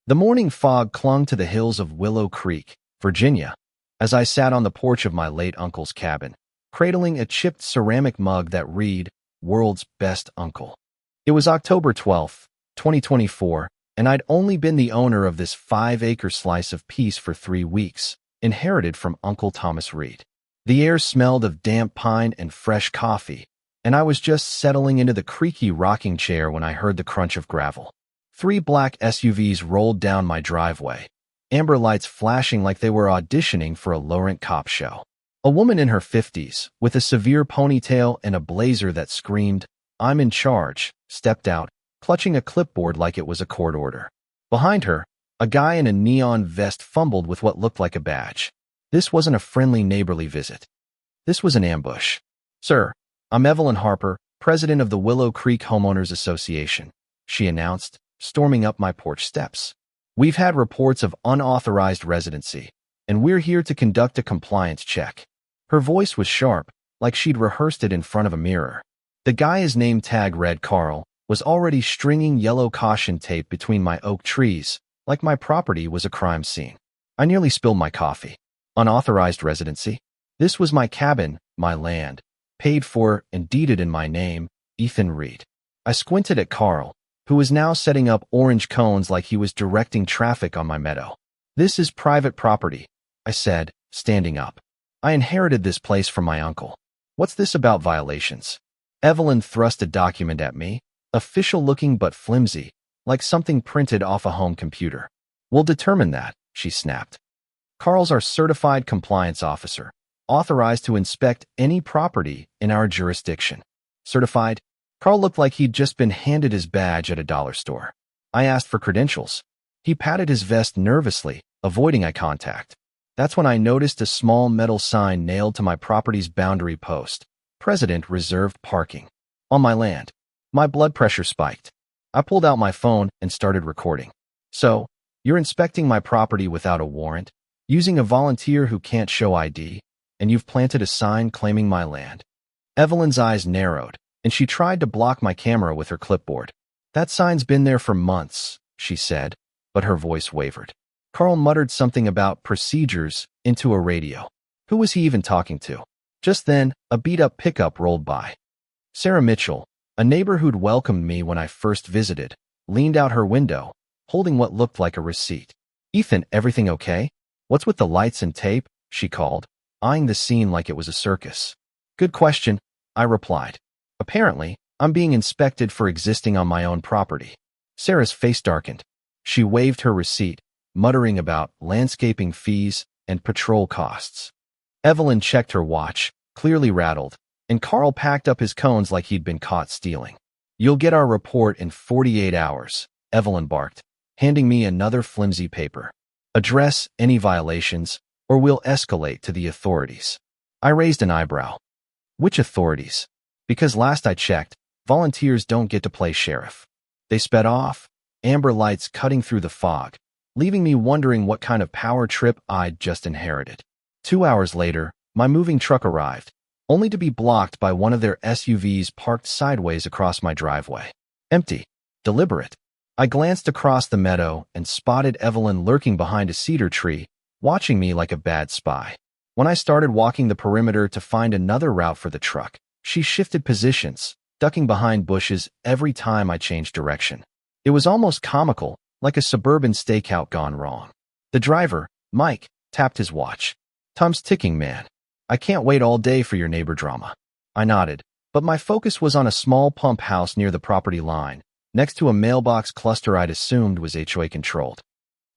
The morning fog clung to the hills of Willow Creek, Virginia, as I sat on the porch of my late uncle's cabin, cradling a chipped ceramic mug that read, "World's Best Uncle." It was October 12th, 2024, and I'd only been the owner of this 5-acre slice of peace for 3 weeks, inherited from Uncle Thomas Reed. The air smelled of damp pine and fresh coffee, and I was just settling into the creaky rocking chair when I heard the crunch of gravel. 3 black SUVs rolled down my driveway, amber lights flashing like they were auditioning for a low-rent cop show. A woman in her 50s, with a severe ponytail and a blazer that screamed, "I'm in charge," stepped out, clutching a clipboard like it was a court order. Behind her, a guy in a neon vest fumbled with what looked like a badge. This wasn't a friendly neighborly visit. This was an ambush. "Sir, I'm Evelyn Harper, president of the Willow Creek Homeowners Association," she announced, storming up my porch steps. "We've had reports of unauthorized residency, and we're here to conduct a compliance check." Her voice was sharp, like she'd rehearsed it in front of a mirror. The guy, his name tag read Carl, was already stringing yellow caution tape between my oak trees, like my property was a crime scene. I nearly spilled my coffee. Unauthorized residency? This was my cabin, my land, paid for and deeded in my name, Ethan Reed. I squinted at Carl, who was now setting up orange cones like he was directing traffic on my meadow. "This is private property," I said, standing up. "I inherited this place from my uncle. What's this about violations?" Evelyn thrust a document at me, official-looking but flimsy, like something printed off a home computer. "We'll determine that," she snapped. "Carl's our certified compliance officer, authorized to inspect any property in our jurisdiction." Certified? Carl looked like he'd just been handed his badge at a dollar store. I asked for credentials. He patted his vest nervously, avoiding eye contact. That's when I noticed a small metal sign nailed to my property's boundary post. "President Reserved Parking." On my land. My blood pressure spiked. I pulled out my phone and started recording. "So, you're inspecting my property without a warrant, using a volunteer who can't show ID, and you've planted a sign claiming my land?" Evelyn's eyes narrowed, and she tried to block my camera with her clipboard. "That sign's been there for months," she said, but her voice wavered. Carl muttered something about procedures into a radio. Who was he even talking to? Just then, a beat-up pickup rolled by. Sarah Mitchell, a neighbor who'd welcomed me when I first visited, leaned out her window, holding what looked like a receipt. "Ethan, everything okay? What's with the lights and tape?" she called, eyeing the scene like it was a circus. "Good question," I replied. "Apparently, I'm being inspected for existing on my own property." Sarah's face darkened. She waved her receipt, muttering about landscaping fees and patrol costs. Evelyn checked her watch, clearly rattled, and Carl packed up his cones like he'd been caught stealing. "You'll get our report in 48 hours, Evelyn barked, handing me another flimsy paper. "Address any violations, or we'll escalate to the authorities." I raised an eyebrow. "Which authorities?" Because last I checked, volunteers don't get to play sheriff. They sped off, amber lights cutting through the fog, leaving me wondering what kind of power trip I'd just inherited. 2 hours later, my moving truck arrived, only to be blocked by one of their SUVs parked sideways across my driveway. Empty. Deliberate. I glanced across the meadow and spotted Evelyn lurking behind a cedar tree, watching me like a bad spy. When I started walking the perimeter to find another route for the truck, she shifted positions, ducking behind bushes every time I changed direction. It was almost comical, like a suburban stakeout gone wrong. The driver, Mike, tapped his watch. "Time's ticking, man. I can't wait all day for your neighbor drama." I nodded, but my focus was on a small pump house near the property line, next to a mailbox cluster I'd assumed was HOA controlled.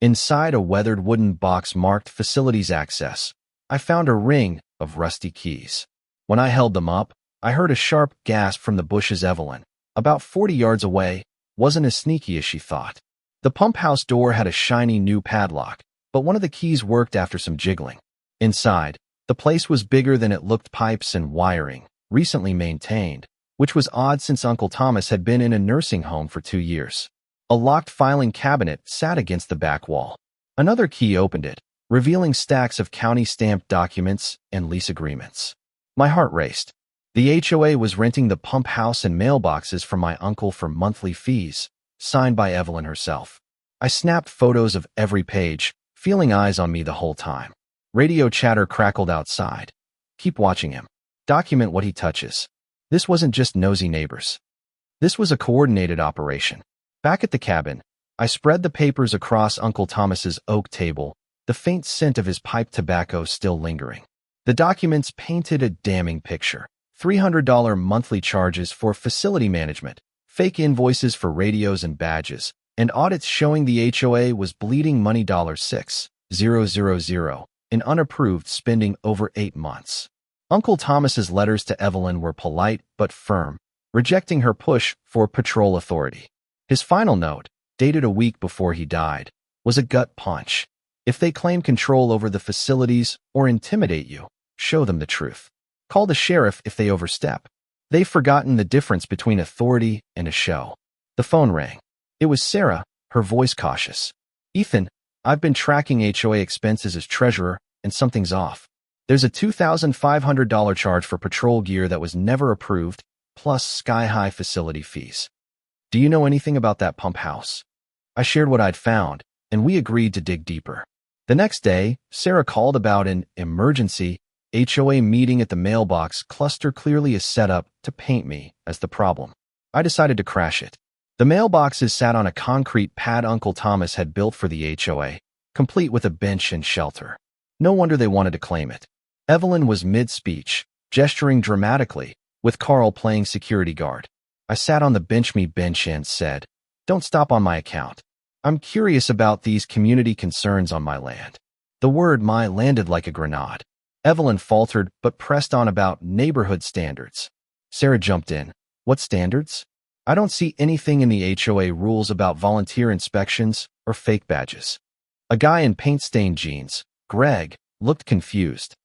Inside a weathered wooden box marked Facilities Access, I found a ring of rusty keys. When I held them up, I heard a sharp gasp from the bushes. Evelyn, about 40 yards away, wasn't as sneaky as she thought. The pump house door had a shiny new padlock, but one of the keys worked after some jiggling. Inside, the place was bigger than it looked, pipes and wiring, recently maintained, which was odd since Uncle Thomas had been in a nursing home for 2 years. A locked filing cabinet sat against the back wall. Another key opened it, revealing stacks of county-stamped documents and lease agreements. My heart raced. The HOA was renting the pump house and mailboxes from my uncle for monthly fees, signed by Evelyn herself. I snapped photos of every page, feeling eyes on me the whole time. Radio chatter crackled outside. Keep watching him. Document what he touches. This wasn't just nosy neighbors. This was a coordinated operation. Back at the cabin, I spread the papers across Uncle Thomas's oak table, the faint scent of his pipe tobacco still lingering. The documents painted a damning picture. $300 monthly charges for facility management, fake invoices for radios and badges, and audits showing the HOA was bleeding money $6,000 in unapproved spending over 8 months. Uncle Thomas's letters to Evelyn were polite but firm, rejecting her push for patrol authority. His final note, dated a week before he died, was a gut punch. If they claim control over the facilities or intimidate you, show them the truth. Call the sheriff if they overstep. They've forgotten the difference between authority and a show. The phone rang. It was Sarah, her voice cautious. Ethan, I've been tracking HOA expenses as treasurer, and something's off. There's a $2,500 charge for patrol gear that was never approved, plus sky-high facility fees. Do you know anything about that pump house? I shared what I'd found, and we agreed to dig deeper. The next day, Sarah called about an emergency HOA meeting at the mailbox cluster, clearly a setup to paint me as the problem. I decided to crash it. The mailboxes sat on a concrete pad Uncle Thomas had built for the HOA, complete with a bench and shelter. No wonder they wanted to claim it. Evelyn was mid-speech, gesturing dramatically, with Carl playing security guard. I sat on the bench and said, "Don't stop on my account. I'm curious about these community concerns on my land." The word "my" landed like a grenade. Evelyn faltered but pressed on about neighborhood standards. Sarah jumped in. What standards? I don't see anything in the HOA rules about volunteer inspections or fake badges. A guy in paint-stained jeans, Greg, looked confused.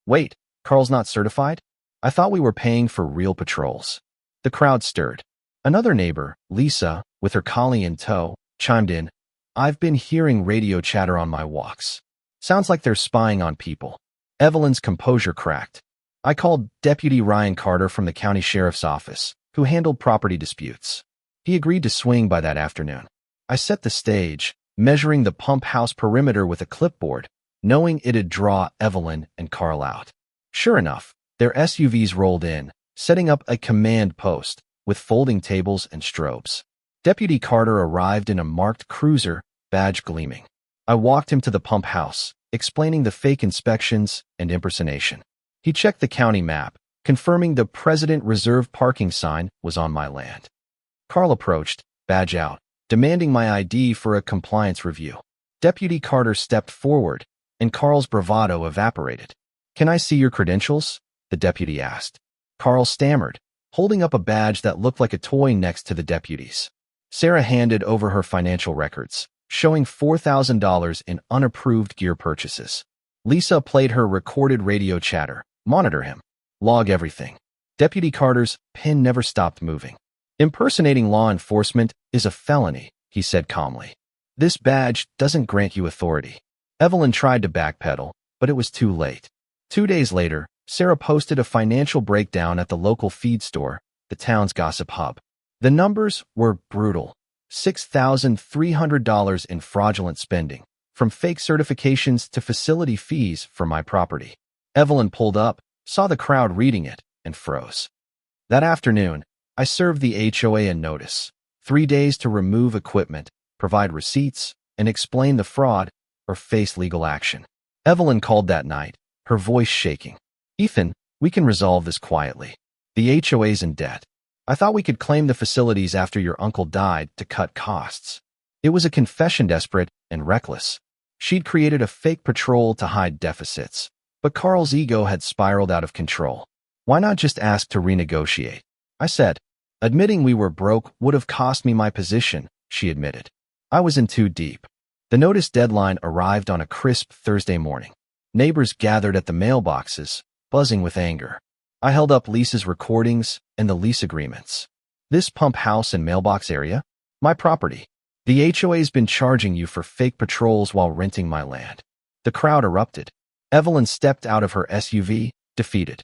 Wait, Carl's not certified? I thought we were paying for real patrols. The crowd stirred. Another neighbor, Lisa, with her collie in tow, chimed in. I've been hearing radio chatter on my walks. Sounds like they're spying on people. Evelyn's composure cracked. I called Deputy Ryan Carter from the county sheriff's office, who handled property disputes. He agreed to swing by that afternoon. I set the stage, measuring the pump house perimeter with a clipboard, knowing it'd draw Evelyn and Carl out. Sure enough, their SUVs rolled in, setting up a command post with folding tables and strobes. Deputy Carter arrived in a marked cruiser, badge gleaming. I walked him to the pump house, explaining the fake inspections and impersonation. He checked the county map, confirming the President Reserve parking sign was on my land. Carl approached, badge out, demanding my ID for a compliance review. Deputy Carter stepped forward, and Carl's bravado evaporated. Can I see your credentials? The deputy asked. Carl stammered, holding up a badge that looked like a toy next to the deputy's. Sarah handed over her financial records, showing $4,000 in unapproved gear purchases. Lisa played her recorded radio chatter. Monitor him. Log everything. Deputy Carter's pen never stopped moving. Impersonating law enforcement is a felony, he said calmly. This badge doesn't grant you authority. Evelyn tried to backpedal, but it was too late. 2 days later, Sarah posted a financial breakdown at the local feed store, the town's gossip hub. The numbers were brutal. $6,300 in fraudulent spending, from fake certifications to facility fees for my property. Evelyn pulled up, saw the crowd reading it, and froze. That afternoon, I served the HOA a notice. 3 days to remove equipment, provide receipts, and explain the fraud or face legal action. Evelyn called that night, her voice shaking. Ethan, we can resolve this quietly. The HOA's in debt. I thought we could claim the facilities after your uncle died to cut costs. It was a confession, desperate and reckless. She'd created a fake patrol to hide deficits, but Carl's ego had spiraled out of control. Why not just ask to renegotiate? I said. Admitting we were broke would have cost me my position, she admitted. I was in too deep. The notice deadline arrived on a crisp Thursday morning. Neighbors gathered at the mailboxes, buzzing with anger. I held up Lisa's recordings and the lease agreements. This pump house and mailbox area? My property. The HOA's been charging you for fake patrols while renting my land. The crowd erupted. Evelyn stepped out of her SUV, defeated.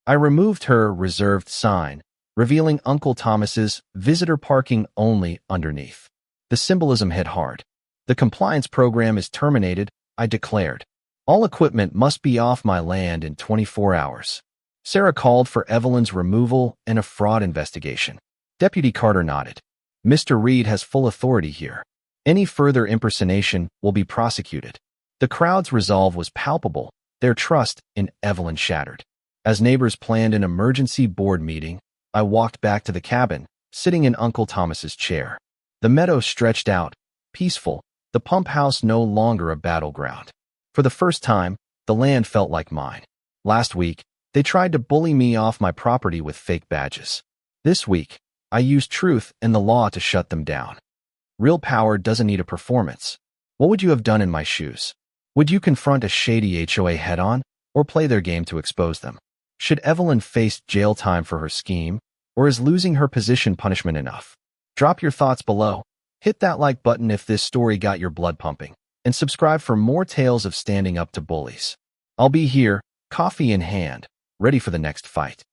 I removed her reserved sign, revealing Uncle Thomas's visitor parking only underneath. The symbolism hit hard. The compliance program is terminated, I declared. All equipment must be off my land in 24 hours. Sarah called for Evelyn's removal and a fraud investigation. Deputy Carter nodded. Mr. Reed has full authority here. Any further impersonation will be prosecuted. The crowd's resolve was palpable, their trust in Evelyn shattered. As neighbors planned an emergency board meeting, I walked back to the cabin, sitting in Uncle Thomas's chair. The meadow stretched out, peaceful, the pump house no longer a battleground. For the first time, the land felt like mine. Last week, they tried to bully me off my property with fake badges. This week, I used truth and the law to shut them down. Real power doesn't need a performance. What would you have done in my shoes? Would you confront a shady HOA head-on, or play their game to expose them? Should Evelyn face jail time for her scheme, or is losing her position punishment enough? Drop your thoughts below. Hit that like button if this story got your blood pumping, and subscribe for more tales of standing up to bullies. I'll be here, coffee in hand, ready for the next fight.